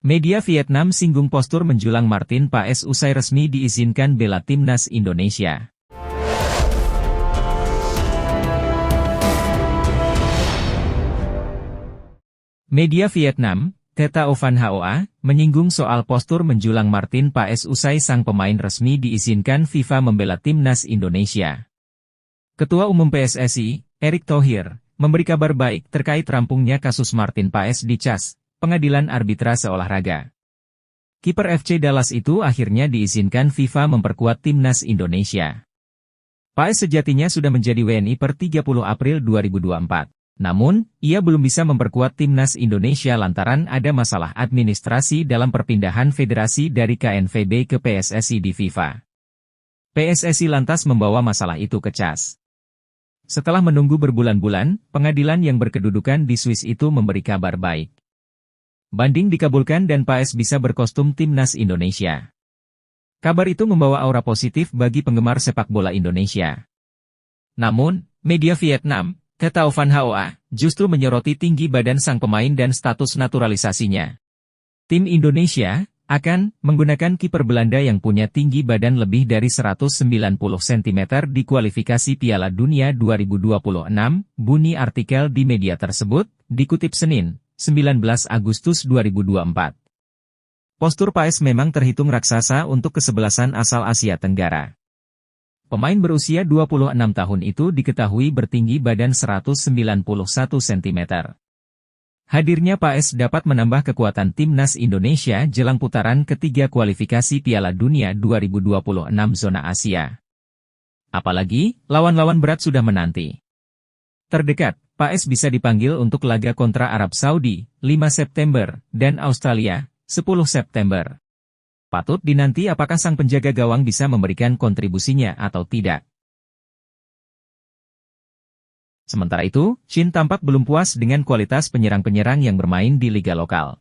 Media Vietnam singgung postur menjulang Martin Paes usai resmi diizinkan bela timnas Indonesia. Media Vietnam, Theta Ovan Hoa, menyinggung soal postur menjulang Martin Paes usai sang pemain resmi diizinkan FIFA membela timnas Indonesia. Ketua Umum PSSI, Erick Thohir, memberi kabar baik terkait rampungnya kasus Martin Paes di CAS, Pengadilan Arbitrase Olahraga. Kiper FC Dallas itu akhirnya diizinkan FIFA memperkuat timnas Indonesia. Paes sejatinya sudah menjadi WNI per 30 April 2024. Namun, ia belum bisa memperkuat timnas Indonesia lantaran ada masalah administrasi dalam perpindahan federasi dari KNVB ke PSSI di FIFA. PSSI lantas membawa masalah itu ke CAS. Setelah menunggu berbulan-bulan, pengadilan yang berkedudukan di Swiss itu memberi kabar baik. Banding dikabulkan dan Paes bisa berkostum timnas Indonesia. Kabar itu membawa aura positif bagi penggemar sepak bola Indonesia. Namun, media Vietnam, Theta Ovan Hoa, justru menyoroti tinggi badan sang pemain dan status naturalisasinya. Tim Indonesia akan menggunakan kiper Belanda yang punya tinggi badan lebih dari 190 cm di kualifikasi Piala Dunia 2026, bunyi artikel di media tersebut, dikutip Senin, 19 Agustus 2024. Postur Paes memang terhitung raksasa untuk kesebelasan asal Asia Tenggara. Pemain berusia 26 tahun itu diketahui bertinggi badan 191 cm. Hadirnya Paes dapat menambah kekuatan timnas Indonesia jelang putaran ketiga kualifikasi Piala Dunia 2026 zona Asia. Apalagi, lawan-lawan berat sudah menanti. Terdekat, Paes bisa dipanggil untuk laga kontra Arab Saudi, 5 September, dan Australia, 10 September. Patut dinanti apakah sang penjaga gawang bisa memberikan kontribusinya atau tidak. Sementara itu, Shin tampak belum puas dengan kualitas penyerang-penyerang yang bermain di liga lokal.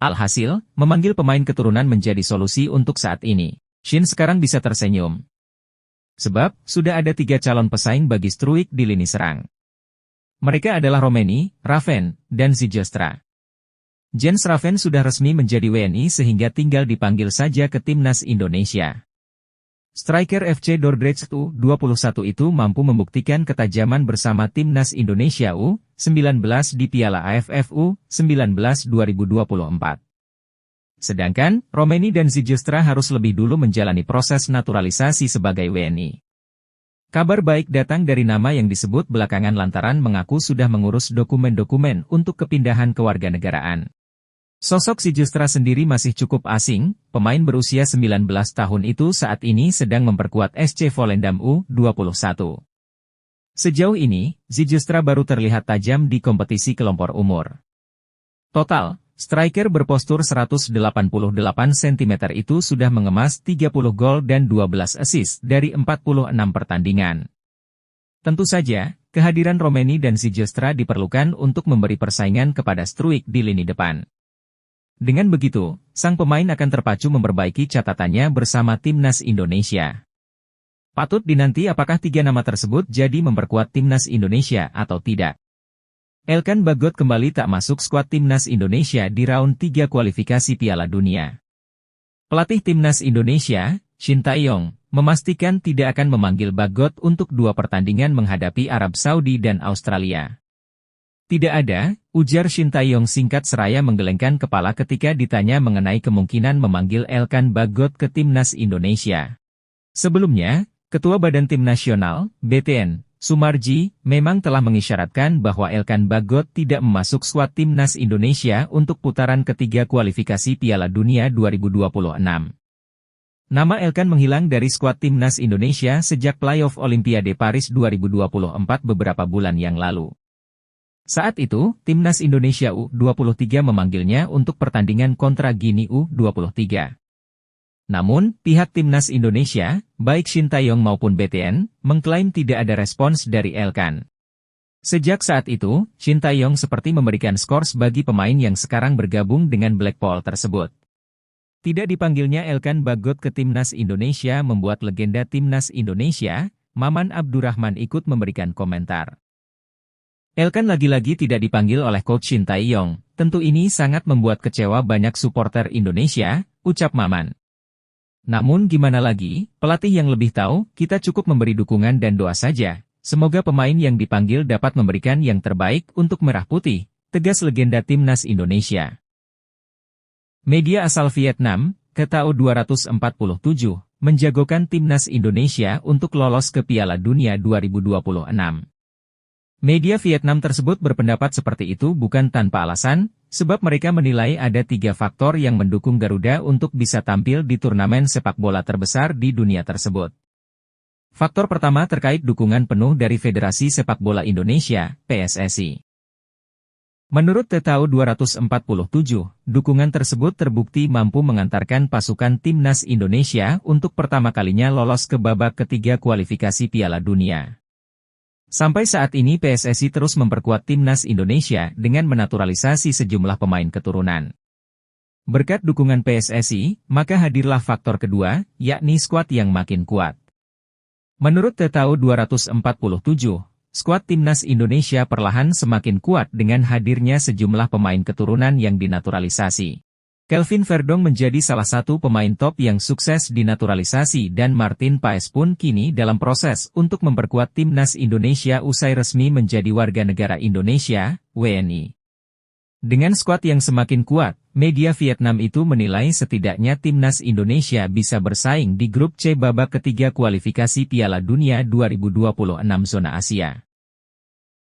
Alhasil, memanggil pemain keturunan menjadi solusi untuk saat ini. Shin sekarang bisa tersenyum. Sebab, sudah ada 3 calon pesaing bagi Struijk di lini serang. Mereka adalah Romeni, Raven, dan Zijlstra. Jens Raven sudah resmi menjadi WNI sehingga tinggal dipanggil saja ke timnas Indonesia. Striker FC Dordrecht U21 itu mampu membuktikan ketajaman bersama timnas Indonesia U19 di Piala AFF U19 2024. Sedangkan, Romeni dan Zijlstra harus lebih dulu menjalani proses naturalisasi sebagai WNI. Kabar baik datang dari nama yang disebut belakangan lantaran mengaku sudah mengurus dokumen-dokumen untuk kepindahan kewarganegaraan. Sosok Zijlstra sendiri masih cukup asing, pemain berusia 19 tahun itu saat ini sedang memperkuat SC Volendam U21. Sejauh ini, Zijlstra baru terlihat tajam di kompetisi kelompok umur. Total, striker berpostur 188 cm itu sudah mengemas 30 gol dan 12 assist dari 46 pertandingan. Tentu saja, kehadiran Romeni dan Zijlstra diperlukan untuk memberi persaingan kepada Struijk di lini depan. Dengan begitu, sang pemain akan terpacu memperbaiki catatannya bersama timnas Indonesia. Patut dinanti apakah 3 nama tersebut jadi memperkuat timnas Indonesia atau tidak. Elkan Bagot kembali tak masuk skuad timnas Indonesia di round 3 kualifikasi Piala Dunia. Pelatih timnas Indonesia, Shin Tae-yong, memastikan tidak akan memanggil Bagot untuk 2 pertandingan menghadapi Arab Saudi dan Australia. Tidak ada, ujar Shin Tae-yong singkat seraya menggelengkan kepala ketika ditanya mengenai kemungkinan memanggil Elkan Bagot ke timnas Indonesia. Sebelumnya, Ketua Badan Tim Nasional, BTN, Sumarji, memang telah mengisyaratkan bahwa Elkan Bagot tidak memasuk skuad timnas Indonesia untuk putaran ketiga kualifikasi Piala Dunia 2026. Nama Elkan menghilang dari skuad timnas Indonesia sejak playoff Olimpiade Paris 2024 beberapa bulan yang lalu. Saat itu, timnas Indonesia U23 memanggilnya untuk pertandingan kontra Guinea U23. Namun, pihak timnas Indonesia, baik Shin Tae-yong maupun BTN, mengklaim tidak ada respons dari Elkan. Sejak saat itu, Shin Tae-yong seperti memberikan skors bagi pemain yang sekarang bergabung dengan Blackpool tersebut. Tidak dipanggilnya Elkan Bagot ke timnas Indonesia membuat legenda timnas Indonesia, Maman Abdurrahman ikut memberikan komentar. Elkan lagi-lagi tidak dipanggil oleh Coach Shin Tae-yong. Tentu ini sangat membuat kecewa banyak supporter Indonesia, ucap Maman. Namun gimana lagi, pelatih yang lebih tahu, kita cukup memberi dukungan dan doa saja. Semoga pemain yang dipanggil dapat memberikan yang terbaik untuk Merah Putih, tegas legenda Timnas Indonesia. Media asal Vietnam, KTO 247, menjagokan Timnas Indonesia untuk lolos ke Piala Dunia 2026. Media Vietnam tersebut berpendapat seperti itu bukan tanpa alasan, sebab mereka menilai ada 3 faktor yang mendukung Garuda untuk bisa tampil di turnamen sepak bola terbesar di dunia tersebut. Faktor pertama terkait dukungan penuh dari Federasi Sepak Bola Indonesia, PSSI. Menurut TTAU 247, dukungan tersebut terbukti mampu mengantarkan pasukan Timnas Indonesia untuk pertama kalinya lolos ke babak ketiga kualifikasi Piala Dunia. Sampai saat ini PSSI terus memperkuat Timnas Indonesia dengan menaturalisasi sejumlah pemain keturunan. Berkat dukungan PSSI, maka hadirlah faktor kedua, yakni skuad yang makin kuat. Menurut TTAU 247, skuad Timnas Indonesia perlahan semakin kuat dengan hadirnya sejumlah pemain keturunan yang dinaturalisasi. Kelvin Verdong menjadi salah satu pemain top yang sukses dinaturalisasi dan Martin Paes pun kini dalam proses untuk memperkuat Timnas Indonesia usai resmi menjadi warga negara Indonesia, WNI. Dengan skuad yang semakin kuat, media Vietnam itu menilai setidaknya Timnas Indonesia bisa bersaing di grup C babak ketiga kualifikasi Piala Dunia 2026 zona Asia.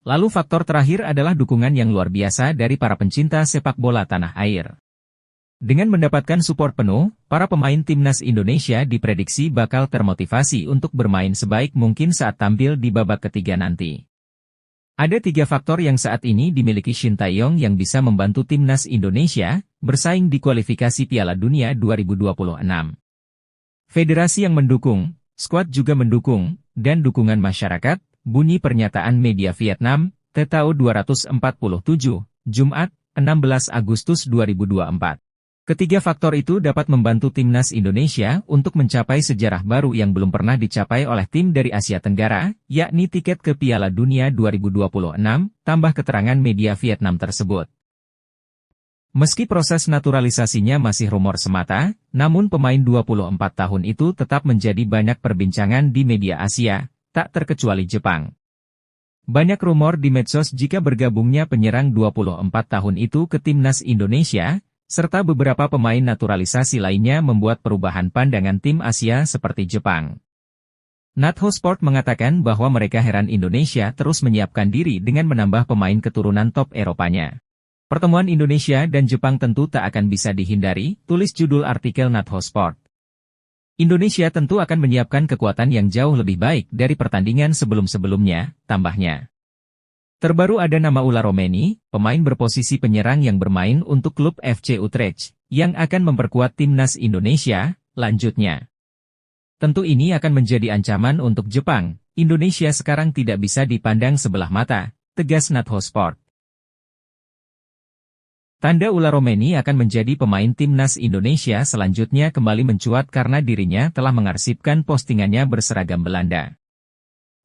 Lalu faktor terakhir adalah dukungan yang luar biasa dari para pencinta sepak bola tanah air. Dengan mendapatkan support penuh, para pemain Timnas Indonesia diprediksi bakal termotivasi untuk bermain sebaik mungkin saat tampil di babak ketiga nanti. Ada 3 faktor yang saat ini dimiliki Shin Tae-yong yang bisa membantu Timnas Indonesia bersaing di kualifikasi Piala Dunia 2026. Federasi yang mendukung, skuad juga mendukung, dan dukungan masyarakat, bunyi pernyataan media Vietnam, TTAU 247, Jumat, 16 Agustus 2024. Ketiga faktor itu dapat membantu Timnas Indonesia untuk mencapai sejarah baru yang belum pernah dicapai oleh tim dari Asia Tenggara, yakni tiket ke Piala Dunia 2026, tambah keterangan media Vietnam tersebut. Meski proses naturalisasinya masih rumor semata, namun pemain 24 tahun itu tetap menjadi banyak perbincangan di media Asia, tak terkecuali Jepang. Banyak rumor di medsos jika bergabungnya penyerang 24 tahun itu ke Timnas Indonesia, serta beberapa pemain naturalisasi lainnya membuat perubahan pandangan tim Asia seperti Jepang. Natho Sport mengatakan bahwa mereka heran Indonesia terus menyiapkan diri dengan menambah pemain keturunan top Eropanya. Pertemuan Indonesia dan Jepang tentu tak akan bisa dihindari, tulis judul artikel Natho Sport. Indonesia tentu akan menyiapkan kekuatan yang jauh lebih baik dari pertandingan sebelum-sebelumnya, tambahnya. Terbaru ada nama Ula Romeni, pemain berposisi penyerang yang bermain untuk klub FC Utrecht, yang akan memperkuat Timnas Indonesia, lanjutnya. Tentu ini akan menjadi ancaman untuk Jepang, Indonesia sekarang tidak bisa dipandang sebelah mata, tegas Natho Sport. Tanda Ula Romeni akan menjadi pemain Timnas Indonesia selanjutnya kembali mencuat karena dirinya telah mengarsipkan postingannya berseragam Belanda.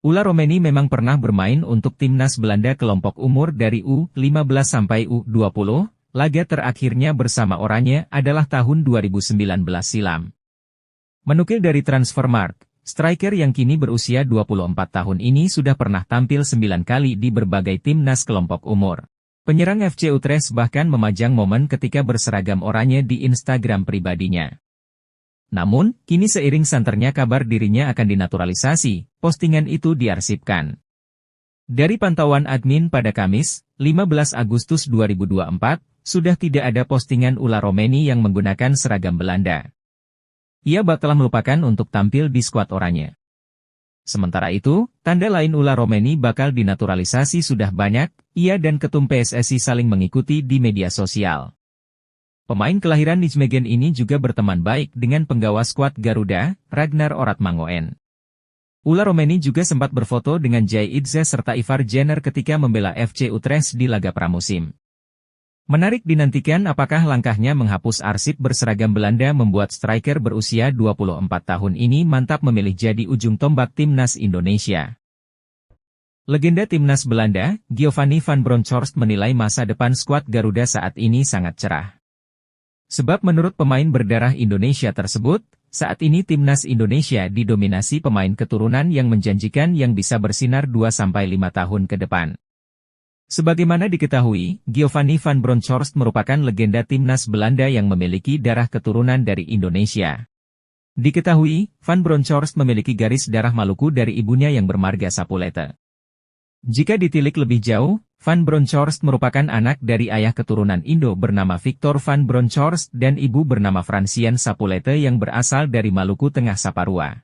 Ula Romeni memang pernah bermain untuk Timnas Belanda kelompok umur dari U15 sampai U20, laga terakhirnya bersama Oranje adalah tahun 2019 silam. Menukil dari Transfermarkt, striker yang kini berusia 24 tahun ini sudah pernah tampil 9 kali di berbagai Timnas kelompok umur. Penyerang FC Utrecht bahkan memajang momen ketika berseragam Oranje di Instagram pribadinya. Namun, kini seiring santernya kabar dirinya akan dinaturalisasi, postingan itu diarsipkan. Dari pantauan admin pada Kamis, 15 Agustus 2024, sudah tidak ada postingan Ula Romeni yang menggunakan seragam Belanda. Ia bakal melupakan untuk tampil di skuad Oranje. Sementara itu, tanda lain Ula Romeni bakal dinaturalisasi sudah banyak, ia dan ketum PSSI saling mengikuti di media sosial. Pemain kelahiran Nijmegen ini juga berteman baik dengan penggawa skuad Garuda, Ragnar Oratmangoen. Ula Romeni juga sempat berfoto dengan Jay Idze serta Ivar Jenner ketika membela FC Utrecht di laga pramusim. Menarik dinantikan apakah langkahnya menghapus arsip berseragam Belanda membuat striker berusia 24 tahun ini mantap memilih jadi ujung tombak Timnas Indonesia. Legenda timnas Belanda, Giovanni van Bronckhorst menilai masa depan skuad Garuda saat ini sangat cerah. Sebab menurut pemain berdarah Indonesia tersebut, saat ini timnas Indonesia didominasi pemain keturunan yang menjanjikan yang bisa bersinar 2-5 tahun ke depan. Sebagaimana diketahui, Giovanni van Bronckhorst merupakan legenda timnas Belanda yang memiliki darah keturunan dari Indonesia. Diketahui, Van Bronckhorst memiliki garis darah Maluku dari ibunya yang bermarga Sapuleta. Jika ditilik lebih jauh, Van Bronckhorst merupakan anak dari ayah keturunan Indo bernama Victor van Bronckhorst dan ibu bernama Francien Sapuleta yang berasal dari Maluku Tengah Saparua.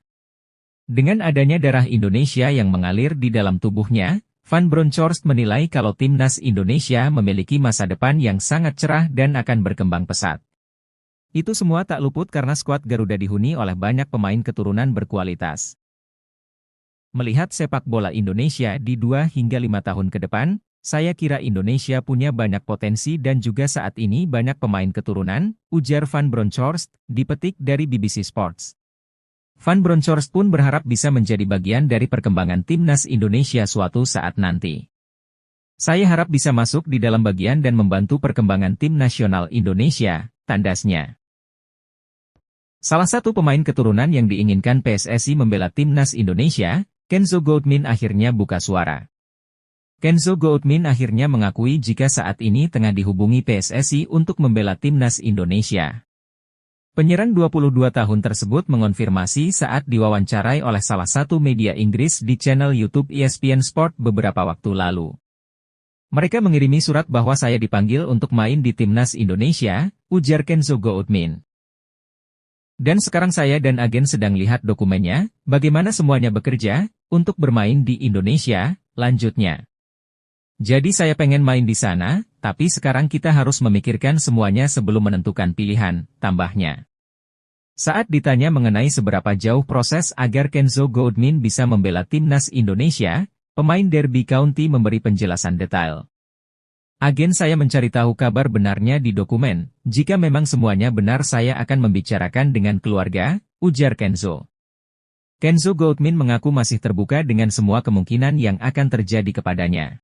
Dengan adanya darah Indonesia yang mengalir di dalam tubuhnya, Van Bronckhorst menilai kalau timnas Indonesia memiliki masa depan yang sangat cerah dan akan berkembang pesat. Itu semua tak luput karena skuad Garuda dihuni oleh banyak pemain keturunan berkualitas. Melihat sepak bola Indonesia di 2 hingga 5 tahun ke depan, saya kira Indonesia punya banyak potensi dan juga saat ini banyak pemain keturunan, ujar Van Bronckhorst, dipetik dari BBC Sports. Van Bronckhorst pun berharap bisa menjadi bagian dari perkembangan timnas Indonesia suatu saat nanti. Saya harap bisa masuk di dalam bagian dan membantu perkembangan tim nasional Indonesia, tandasnya. Salah satu pemain keturunan yang diinginkan PSSI membela timnas Indonesia, Kenzo Goudmin akhirnya buka suara. Kenzo Goudmin akhirnya mengakui jika saat ini tengah dihubungi PSSI untuk membela timnas Indonesia. Penyerang 22 tahun tersebut mengonfirmasi saat diwawancarai oleh salah satu media Inggris di channel YouTube ESPN Sport beberapa waktu lalu. Mereka mengirimi surat bahwa saya dipanggil untuk main di timnas Indonesia, ujar Kenzo Goudmin. Dan sekarang saya dan agen sedang lihat dokumennya, bagaimana semuanya bekerja, untuk bermain di Indonesia, lanjutnya. Jadi saya pengen main di sana, tapi sekarang kita harus memikirkan semuanya sebelum menentukan pilihan, tambahnya. Saat ditanya mengenai seberapa jauh proses agar Kenzo Goudmin bisa membela timnas Indonesia, pemain Derby County memberi penjelasan detail. Agen saya mencari tahu kabar benarnya di dokumen, jika memang semuanya benar saya akan membicarakan dengan keluarga, ujar Kenzo. Kenzo Goudmin mengaku masih terbuka dengan semua kemungkinan yang akan terjadi kepadanya.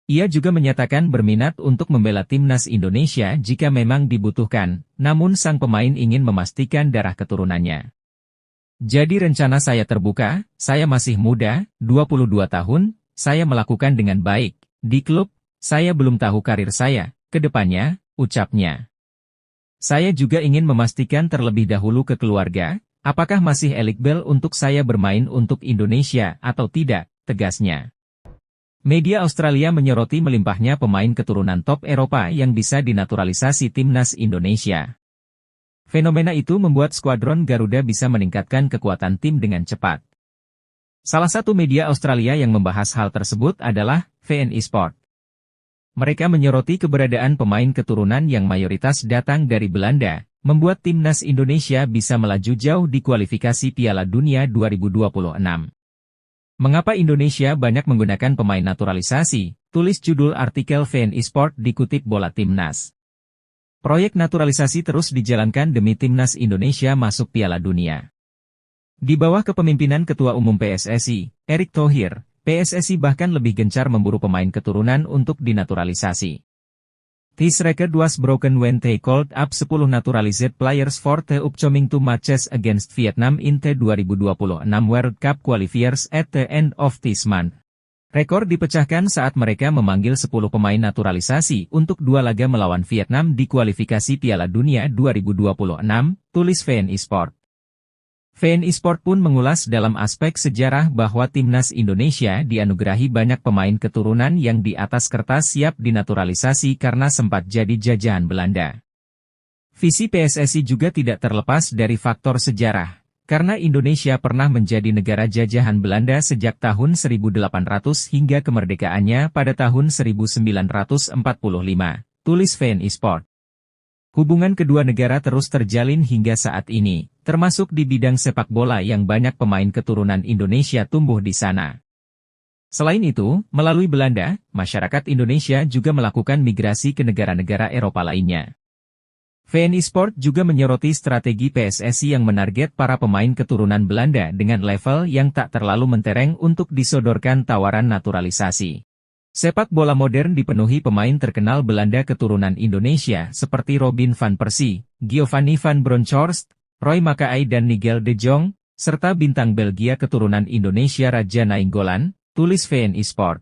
Ia juga menyatakan berminat untuk membela timnas Indonesia jika memang dibutuhkan, namun sang pemain ingin memastikan darah keturunannya. Jadi rencana saya terbuka, saya masih muda, 22 tahun, saya melakukan dengan baik, di klub, saya belum tahu karir saya, ke depannya, ucapnya. Saya juga ingin memastikan terlebih dahulu ke keluarga, apakah masih eligible untuk saya bermain untuk Indonesia atau tidak, tegasnya. Media Australia menyoroti melimpahnya pemain keturunan top Eropa yang bisa dinaturalisasi timnas Indonesia. Fenomena itu membuat skuadron Garuda bisa meningkatkan kekuatan tim dengan cepat. Salah satu media Australia yang membahas hal tersebut adalah VNI Sport. Mereka menyoroti keberadaan pemain keturunan yang mayoritas datang dari Belanda, membuat timnas Indonesia bisa melaju jauh di kualifikasi Piala Dunia 2026. Mengapa Indonesia banyak menggunakan pemain naturalisasi? Tulis judul artikel VNI Sport dikutip Bola Timnas. Proyek naturalisasi terus dijalankan demi timnas Indonesia masuk Piala Dunia. Di bawah kepemimpinan Ketua Umum PSSI, Erick Thohir, PSSI bahkan lebih gencar memburu pemain keturunan untuk dinaturalisasi. This record was broken when they called up 10 naturalized players for the upcoming 2 matches against Vietnam in the 2026 World Cup qualifiers at the end of this month. Rekor dipecahkan saat mereka memanggil 10 pemain naturalisasi untuk 2 laga melawan Vietnam di kualifikasi Piala Dunia 2026, tulis VNI Sport. VNI Sport pun mengulas dalam aspek sejarah bahwa timnas Indonesia dianugerahi banyak pemain keturunan yang di atas kertas siap dinaturalisasi karena sempat jadi jajahan Belanda. Visi PSSI juga tidak terlepas dari faktor sejarah, karena Indonesia pernah menjadi negara jajahan Belanda sejak tahun 1800 hingga kemerdekaannya pada tahun 1945, tulis VNI Sport. Hubungan kedua negara terus terjalin hingga saat ini, termasuk di bidang sepak bola yang banyak pemain keturunan Indonesia tumbuh di sana. Selain itu, melalui Belanda, masyarakat Indonesia juga melakukan migrasi ke negara-negara Eropa lainnya. VNI Sport juga menyoroti strategi PSSI yang menarget para pemain keturunan Belanda dengan level yang tak terlalu mentereng untuk disodorkan tawaran naturalisasi. Sepak bola modern dipenuhi pemain terkenal Belanda keturunan Indonesia seperti Robin van Persie, Giovanni van Bronckhorst, Roy Makaay dan Nigel de Jong, serta bintang Belgia keturunan Indonesia Raja Nainggolan, tulis VNI Sport.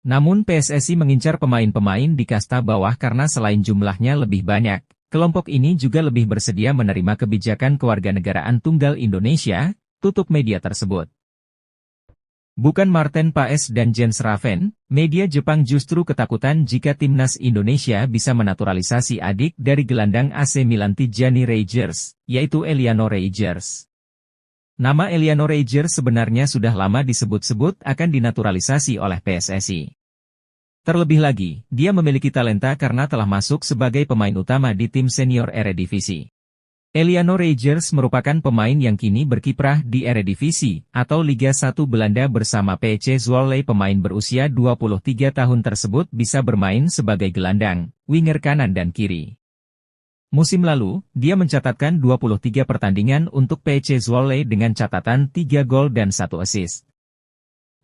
Namun PSSI mengincar pemain-pemain di kasta bawah karena selain jumlahnya lebih banyak, kelompok ini juga lebih bersedia menerima kebijakan kewarganegaraan tunggal Indonesia, tutup media tersebut. Bukan Marten Paes dan Jens Raven, media Jepang justru ketakutan jika timnas Indonesia bisa menaturalisasi adik dari gelandang AC Milan Tijjani Reijers, yaitu Eliano Reijers. Nama Eliano Reijers sebenarnya sudah lama disebut-sebut akan dinaturalisasi oleh PSSI. Terlebih lagi, dia memiliki talenta karena telah masuk sebagai pemain utama di tim senior Eredivisie. Eliano Reijers merupakan pemain yang kini berkiprah di Eredivisie, atau Liga 1 Belanda bersama PC Zwolle. Pemain berusia 23 tahun tersebut bisa bermain sebagai gelandang, winger kanan dan kiri. Musim lalu, dia mencatatkan 23 pertandingan untuk PC Zwolle dengan catatan 3 gol dan 1 assist.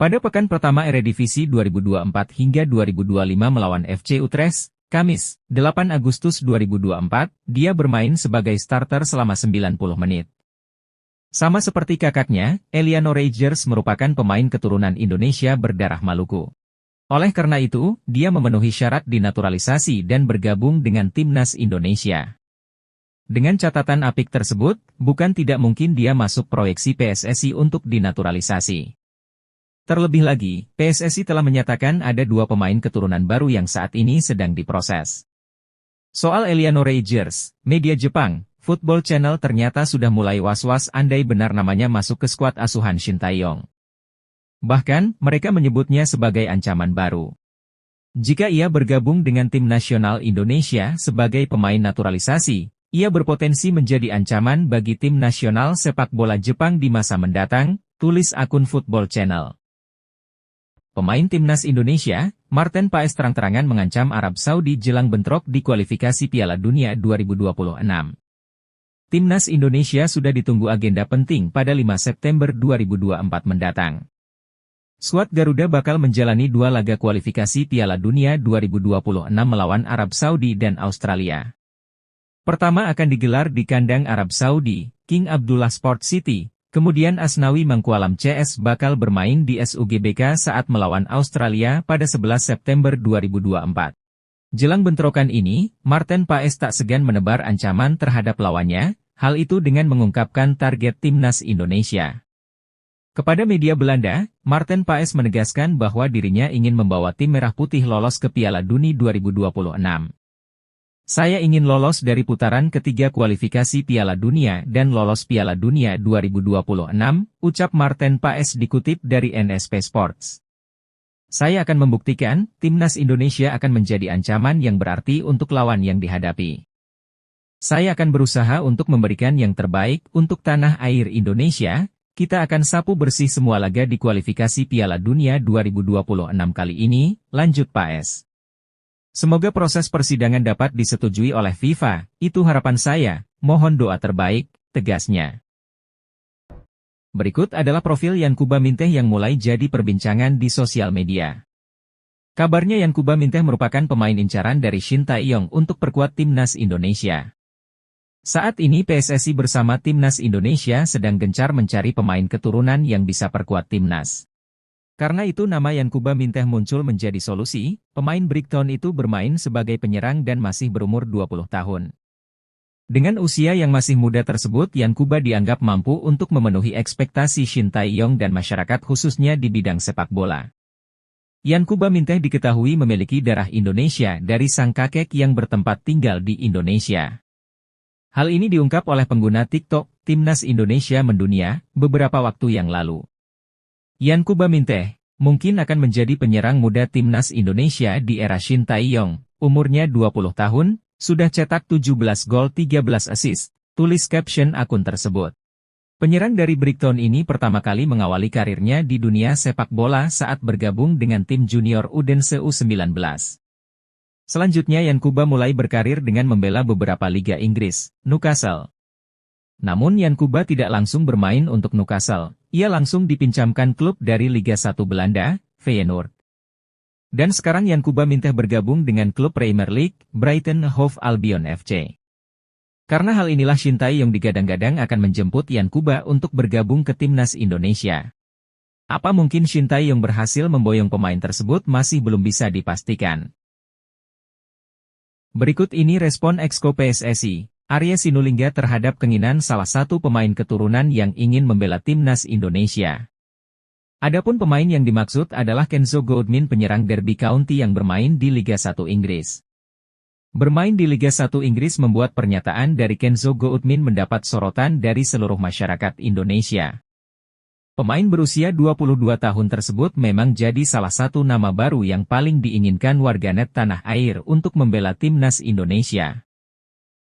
Pada pekan pertama Eredivisie 2024 hingga 2025 melawan FC Utrecht, Kamis, 8 Agustus 2024, dia bermain sebagai starter selama 90 menit. Sama seperti kakaknya, Eliano Reijers merupakan pemain keturunan Indonesia berdarah Maluku. Oleh karena itu, dia memenuhi syarat dinaturalisasi dan bergabung dengan timnas Indonesia. Dengan catatan apik tersebut, bukan tidak mungkin dia masuk proyeksi PSSI untuk dinaturalisasi. Terlebih lagi, PSSI telah menyatakan ada 2 pemain keturunan baru yang saat ini sedang diproses. Soal Eliano Reijers, media Jepang, Football Channel ternyata sudah mulai was-was andai benar namanya masuk ke skuad asuhan Shin Tae-yong. Bahkan, mereka menyebutnya sebagai ancaman baru. Jika ia bergabung dengan tim nasional Indonesia sebagai pemain naturalisasi, ia berpotensi menjadi ancaman bagi tim nasional sepak bola Jepang di masa mendatang, tulis akun Football Channel. Pemain timnas Indonesia, Marten Paes terang-terangan mengancam Arab Saudi jelang bentrok di kualifikasi Piala Dunia 2026. Timnas Indonesia sudah ditunggu agenda penting pada 5 September 2024 mendatang. Skuad Garuda bakal menjalani 2 laga kualifikasi Piala Dunia 2026 melawan Arab Saudi dan Australia. Pertama akan digelar di kandang Arab Saudi, King Abdullah Sport City, kemudian Asnawi Mangkualam CS bakal bermain di SUGBK saat melawan Australia pada 11 September 2024. Jelang bentrokan ini, Marten Paes tak segan menebar ancaman terhadap lawannya, hal itu dengan mengungkapkan target timnas Indonesia. Kepada media Belanda, Marten Paes menegaskan bahwa dirinya ingin membawa tim Merah Putih lolos ke Piala Dunia 2026. Saya ingin lolos dari putaran ketiga kualifikasi Piala Dunia dan lolos Piala Dunia 2026, ucap Marten Paes dikutip dari NSP Sports. Saya akan membuktikan, timnas Indonesia akan menjadi ancaman yang berarti untuk lawan yang dihadapi. Saya akan berusaha untuk memberikan yang terbaik untuk tanah air Indonesia. Kita akan sapu bersih semua laga di kualifikasi Piala Dunia 2026 kali ini, lanjut Paes. Semoga proses persidangan dapat disetujui oleh FIFA, itu harapan saya, mohon doa terbaik, tegasnya. Berikut adalah profil Yankuba Minteh yang mulai jadi perbincangan di sosial media. Kabarnya Yankuba Minteh merupakan pemain incaran dari Shin Tae-yong untuk perkuat timnas Indonesia. Saat ini PSSI bersama timnas Indonesia sedang gencar mencari pemain keturunan yang bisa perkuat timnas. Karena itu nama Yankuba Minteh muncul menjadi solusi, pemain Brighton itu bermain sebagai penyerang dan masih berumur 20 tahun. Dengan usia yang masih muda tersebut, Yankuba dianggap mampu untuk memenuhi ekspektasi Shin Tae-yong dan masyarakat khususnya di bidang sepak bola. Yankuba Minteh diketahui memiliki darah Indonesia dari sang kakek yang bertempat tinggal di Indonesia. Hal ini diungkap oleh pengguna TikTok, Timnas Indonesia Mendunia, beberapa waktu yang lalu. Yankuba Minteh, mungkin akan menjadi penyerang muda Timnas Indonesia di era Shin Tae-yong, umurnya 20 tahun, sudah cetak 17 gol 13 assist, tulis caption akun tersebut. Penyerang dari Brighton ini pertama kali mengawali karirnya di dunia sepak bola saat bergabung dengan tim junior Odense U19. Selanjutnya Yankuba mulai berkarir dengan membela beberapa liga Inggris, Newcastle. Namun Yankuba tidak langsung bermain untuk Newcastle, ia langsung dipinjamkan klub dari Liga 1 Belanda, Feyenoord. Dan sekarang Yankuba minta bergabung dengan klub Premier League, Brighton Hove Albion FC. Karena hal inilah Shin Tae-yong digadang-gadang akan menjemput Yankuba untuk bergabung ke timnas Indonesia. Apa mungkin Shin Tae-yong berhasil memboyong pemain tersebut masih belum bisa dipastikan. Berikut ini respon Exco PSSI, Arya Sinulinga terhadap keinginan salah satu pemain keturunan yang ingin membela timnas Indonesia. Adapun pemain yang dimaksud adalah Kenzo Goodman, penyerang Derby County yang bermain di Liga 1 Inggris. Bermain di Liga 1 Inggris membuat pernyataan dari Kenzo Goodman mendapat sorotan dari seluruh masyarakat Indonesia. Pemain berusia 22 tahun tersebut memang jadi salah satu nama baru yang paling diinginkan warganet tanah air untuk membela timnas Indonesia.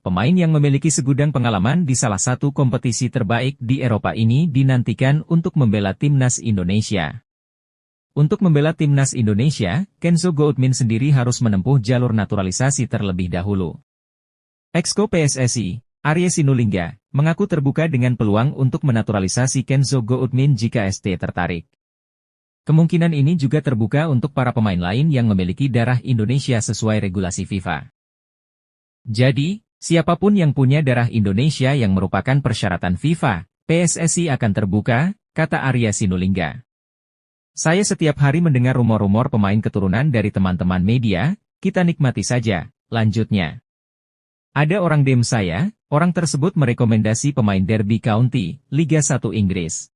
Pemain yang memiliki segudang pengalaman di salah satu kompetisi terbaik di Eropa ini dinantikan untuk membela timnas Indonesia. Untuk membela timnas Indonesia, Kenzo Goodman sendiri harus menempuh jalur naturalisasi terlebih dahulu. Exco PSSI, Arya Sinulinga, mengaku terbuka dengan peluang untuk menaturalisasi Kenzo Goodman jika ST tertarik. Kemungkinan ini juga terbuka untuk para pemain lain yang memiliki darah Indonesia sesuai regulasi FIFA. Jadi, siapapun yang punya darah Indonesia yang merupakan persyaratan FIFA, PSSI akan terbuka, kata Arya Sinulinga. Saya setiap hari mendengar rumor-rumor pemain keturunan dari teman-teman media, kita nikmati saja, lanjutnya. Ada orang DM saya, orang tersebut merekomendasi pemain Derby County, Liga 1 Inggris.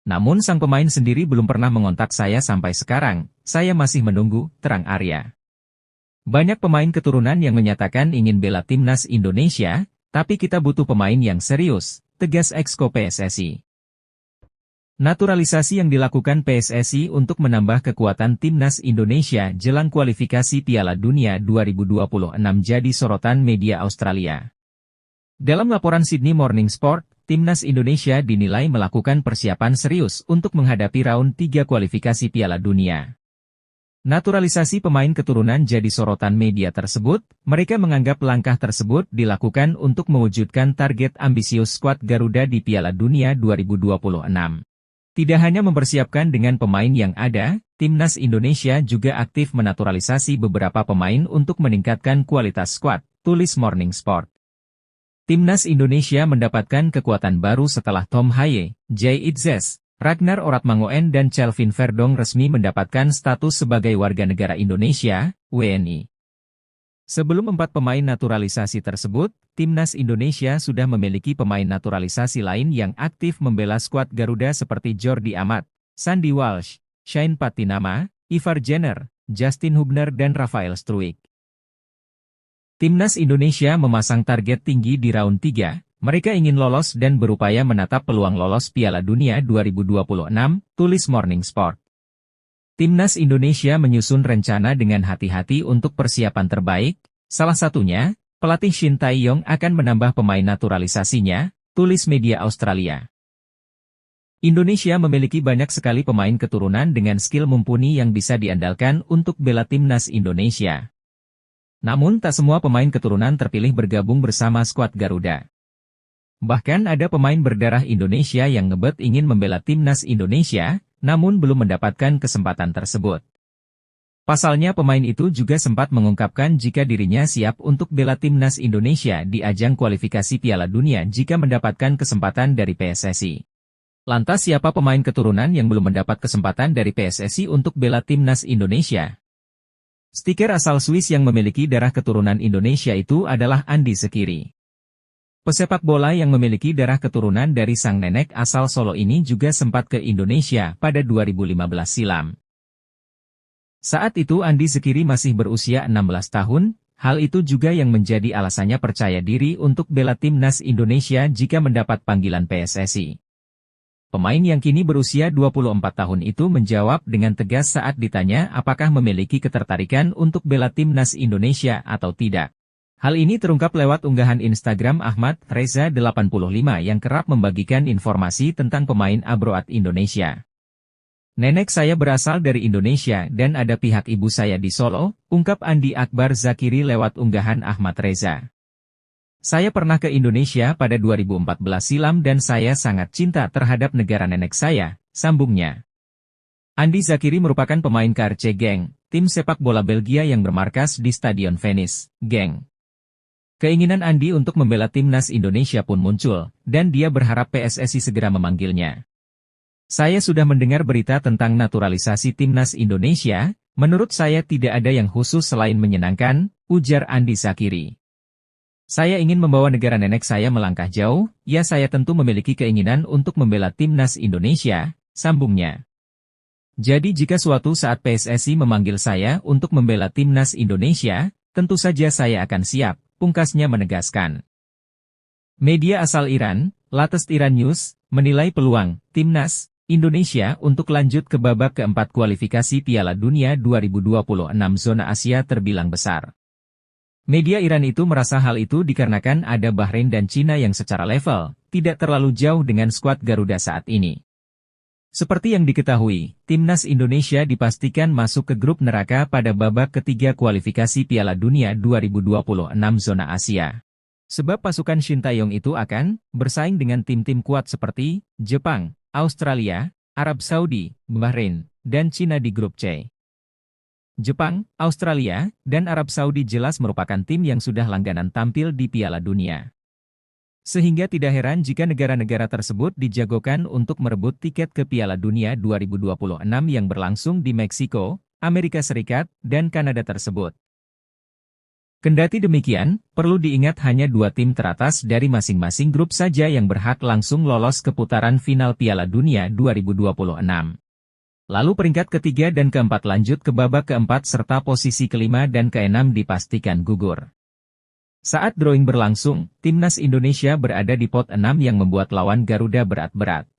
Namun sang pemain sendiri belum pernah mengontak saya sampai sekarang, saya masih menunggu, terang Arya. Banyak pemain keturunan yang menyatakan ingin bela timnas Indonesia, tapi kita butuh pemain yang serius, tegas Exco PSSI. Naturalisasi yang dilakukan PSSI untuk menambah kekuatan timnas Indonesia jelang kualifikasi Piala Dunia 2026 jadi sorotan media Australia. Dalam laporan Sydney Morning Sport, timnas Indonesia dinilai melakukan persiapan serius untuk menghadapi round 3 kualifikasi Piala Dunia. Naturalisasi pemain keturunan jadi sorotan media tersebut, mereka menganggap langkah tersebut dilakukan untuk mewujudkan target ambisius skuad Garuda di Piala Dunia 2026. Tidak hanya mempersiapkan dengan pemain yang ada, timnas Indonesia juga aktif menaturalisasi beberapa pemain untuk meningkatkan kualitas skuad, tulis Morning Sport. Timnas Indonesia mendapatkan kekuatan baru setelah Tom Haye, Jay Itzes, Ragnar Oratmangoen dan Kelvin Verdong resmi mendapatkan status sebagai warga negara Indonesia, WNI. Sebelum 4 pemain naturalisasi tersebut, timnas Indonesia sudah memiliki pemain naturalisasi lain yang aktif membela skuad Garuda seperti Jordi Amat, Sandy Walsh, Shane Patinama, Ivar Jenner, Justin Hubner dan Rafael Struijk. Timnas Indonesia memasang target tinggi di round 3, mereka ingin lolos dan berupaya menatap peluang lolos Piala Dunia 2026, tulis Morning Sport. Timnas Indonesia menyusun rencana dengan hati-hati untuk persiapan terbaik, salah satunya, pelatih Shin Tae-yong akan menambah pemain naturalisasinya, tulis media Australia. Indonesia memiliki banyak sekali pemain keturunan dengan skill mumpuni yang bisa diandalkan untuk bela timnas Indonesia. Namun tak semua pemain keturunan terpilih bergabung bersama skuad Garuda. Bahkan ada pemain berdarah Indonesia yang ngebet ingin membela timnas Indonesia, namun belum mendapatkan kesempatan tersebut. Pasalnya pemain itu juga sempat mengungkapkan jika dirinya siap untuk bela timnas Indonesia di ajang kualifikasi Piala Dunia jika mendapatkan kesempatan dari PSSI. Lantas siapa pemain keturunan yang belum mendapat kesempatan dari PSSI untuk bela timnas Indonesia? Stiker asal Swiss yang memiliki darah keturunan Indonesia itu adalah Andi Sekiri. Pesepak bola yang memiliki darah keturunan dari sang nenek asal Solo ini juga sempat ke Indonesia pada 2015 silam. Saat itu Andi Sekiri masih berusia 16 tahun, hal itu juga yang menjadi alasannya percaya diri untuk bela timnas Indonesia jika mendapat panggilan PSSI. Pemain yang kini berusia 24 tahun itu menjawab dengan tegas saat ditanya apakah memiliki ketertarikan untuk bela timnas Indonesia atau tidak. Hal ini terungkap lewat unggahan Instagram Ahmad Reza 85 yang kerap membagikan informasi tentang pemain abroad Indonesia. Nenek saya berasal dari Indonesia dan ada pihak ibu saya di Solo, ungkap Andi Akbar Zakiri lewat unggahan Ahmad Reza. Saya pernah ke Indonesia pada 2014 silam dan saya sangat cinta terhadap negara nenek saya, sambungnya. Andi Zakiri merupakan pemain KRC Genk, tim sepak bola Belgia yang bermarkas di Stadion Venice, Genk. Keinginan Andi untuk membela timnas Indonesia pun muncul, dan dia berharap PSSI segera memanggilnya. Saya sudah mendengar berita tentang naturalisasi timnas Indonesia, menurut saya tidak ada yang khusus selain menyenangkan, ujar Andi Zakiri. Saya ingin membawa negara nenek saya melangkah jauh, ya saya tentu memiliki keinginan untuk membela timnas Indonesia, sambungnya. Jadi jika suatu saat PSSI memanggil saya untuk membela timnas Indonesia, tentu saja saya akan siap, pungkasnya menegaskan. Media asal Iran, Latest Iran News, menilai peluang timnas Indonesia untuk lanjut ke babak keempat kualifikasi Piala Dunia 2026 zona Asia terbilang besar. Media Iran itu merasa hal itu dikarenakan ada Bahrain dan Cina yang secara level, tidak terlalu jauh dengan skuad Garuda saat ini. Seperti yang diketahui, timnas Indonesia dipastikan masuk ke grup neraka pada babak ketiga kualifikasi Piala Dunia 2026 zona Asia. Sebab pasukan Sintayong itu akan bersaing dengan tim-tim kuat seperti Jepang, Australia, Arab Saudi, Bahrain, dan Cina di grup C. Jepang, Australia, dan Arab Saudi jelas merupakan tim yang sudah langganan tampil di Piala Dunia. Sehingga tidak heran jika negara-negara tersebut dijagokan untuk merebut tiket ke Piala Dunia 2026 yang berlangsung di Meksiko, Amerika Serikat, dan Kanada tersebut. Kendati demikian, perlu diingat hanya 2 tim teratas dari masing-masing grup saja yang berhak langsung lolos ke putaran final Piala Dunia 2026. Lalu peringkat ketiga dan keempat lanjut ke babak keempat serta posisi kelima dan keenam dipastikan gugur. Saat drawing berlangsung, timnas Indonesia berada di pot 6 yang membuat lawan Garuda berat-berat.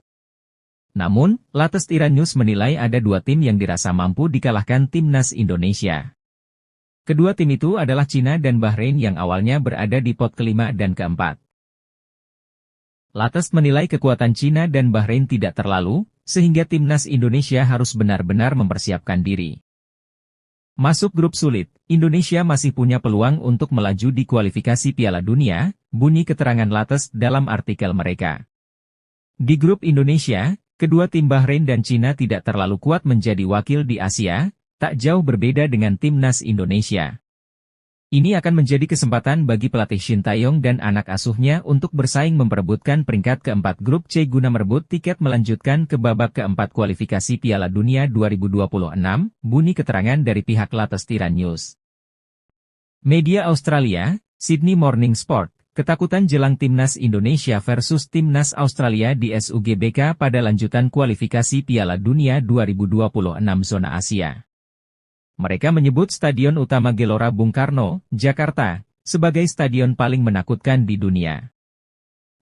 Namun, Latest Iran News menilai ada 2 tim yang dirasa mampu dikalahkan timnas Indonesia. Kedua tim itu adalah Cina dan Bahrain yang awalnya berada di pot kelima dan keempat. Latest menilai kekuatan Cina dan Bahrain tidak terlalu, sehingga timnas Indonesia harus benar-benar mempersiapkan diri. Masuk grup sulit, Indonesia masih punya peluang untuk melaju di kualifikasi Piala Dunia, bunyi keterangan Latest dalam artikel mereka. Di grup Indonesia, kedua tim Bahrain dan Cina tidak terlalu kuat menjadi wakil di Asia, tak jauh berbeda dengan timnas Indonesia. Ini akan menjadi kesempatan bagi pelatih Sintayong dan anak asuhnya untuk bersaing memperebutkan peringkat keempat grup C guna merebut tiket melanjutkan ke babak keempat kualifikasi Piala Dunia 2026, bunyi keterangan dari pihak Latest Iran News. Media Australia, Sydney Morning Sport, ketakutan jelang timnas Indonesia versus timnas Australia di SUGBK pada lanjutan kualifikasi Piala Dunia 2026 zona Asia. Mereka menyebut Stadion Utama Gelora Bung Karno, Jakarta, sebagai stadion paling menakutkan di dunia.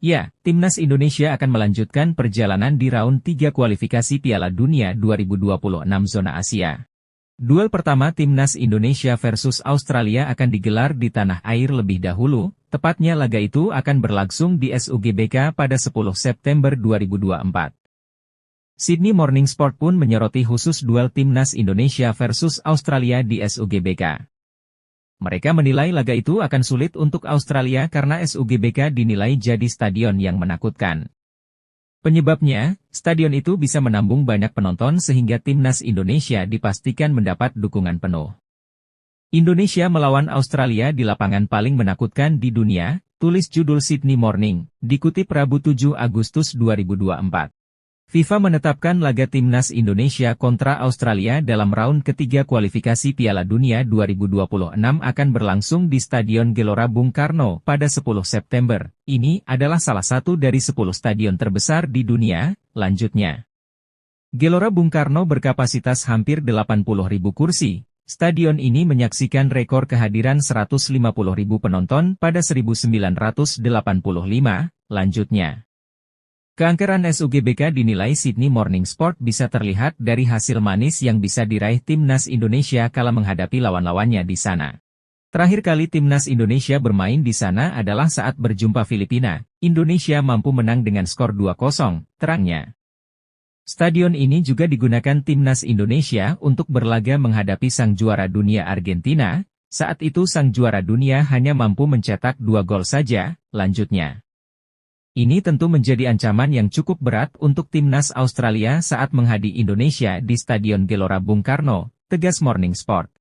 Ya, timnas Indonesia akan melanjutkan perjalanan di round 3 kualifikasi Piala Dunia 2026 zona Asia. Duel pertama timnas Indonesia versus Australia akan digelar di tanah air lebih dahulu, tepatnya laga itu akan berlangsung di SUGBK pada 10 September 2024. Sydney Morning Sport pun menyoroti khusus duel timnas Indonesia versus Australia di SUGBK. Mereka menilai laga itu akan sulit untuk Australia karena SUGBK dinilai jadi stadion yang menakutkan. Penyebabnya, stadion itu bisa menampung banyak penonton sehingga timnas Indonesia dipastikan mendapat dukungan penuh. Indonesia melawan Australia di lapangan paling menakutkan di dunia, tulis judul Sydney Morning, dikutip Rabu 7 Agustus 2024. FIFA menetapkan laga timnas Indonesia kontra Australia dalam round ketiga kualifikasi Piala Dunia 2026 akan berlangsung di Stadion Gelora Bung Karno pada 10 September. Ini adalah salah satu dari 10 stadion terbesar di dunia, lanjutnya. Gelora Bung Karno berkapasitas hampir 80.000 kursi. Stadion ini menyaksikan rekor kehadiran 150.000 penonton pada 1985, lanjutnya. Keangkeran SUGBK dinilai Sydney Morning Sport bisa terlihat dari hasil manis yang bisa diraih timnas Indonesia kala menghadapi lawan-lawannya di sana. Terakhir kali timnas Indonesia bermain di sana adalah saat berjumpa Filipina. Indonesia mampu menang dengan skor 2-0, terangnya. Stadion ini juga digunakan timnas Indonesia untuk berlaga menghadapi sang juara dunia Argentina. Saat itu sang juara dunia hanya mampu mencetak 2 gol saja, lanjutnya. Ini tentu menjadi ancaman yang cukup berat untuk timnas Australia saat menghadapi Indonesia di Stadion Gelora Bung Karno, tegas Morning Sport.